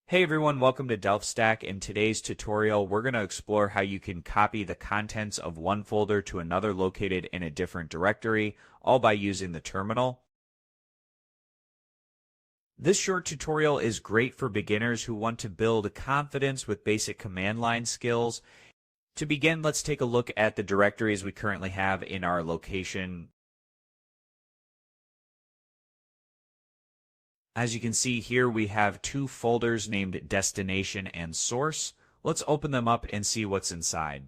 Hey everyone, welcome to DelftStack. In today's tutorial, we're going to explore how you can copy the contents of one folder to another located in a different directory, all by using the terminal. This short tutorial is great for beginners who want to build confidence with basic command line skills. To begin, let's take a look at the directories we currently have in our location. As you can see here, we have two folders named Destination and Source. Let's open them up and see what's inside.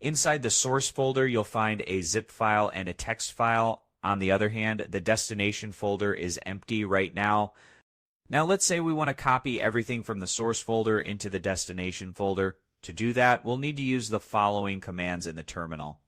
Inside the source folder, you'll find a zip file and a text file. On the other hand, the destination folder is empty right now. Now let's say we want to copy everything from the source folder into the destination folder. To do that, we'll need to use the following commands in the terminal.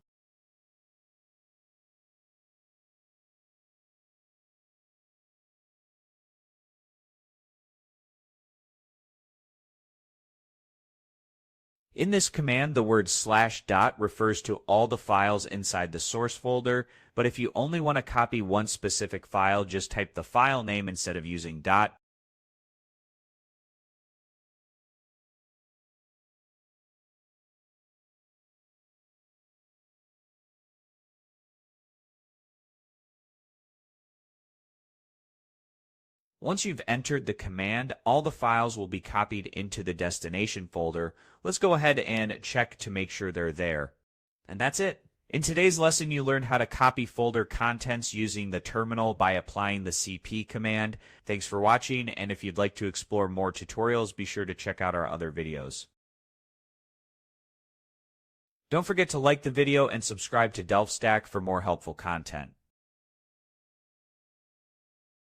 In this command, the word /dot refers to all the files inside the source folder, but if you only want to copy one specific file, just type the file name instead of using dot. Once you've entered the command, all the files will be copied into the destination folder. Let's go ahead and check to make sure they're there. And that's it. In today's lesson, you learned how to copy folder contents using the terminal by applying the cp command. Thanks for watching, and if you'd like to explore more tutorials, be sure to check out our other videos. Don't forget to like the video and subscribe to DelftStack for more helpful content.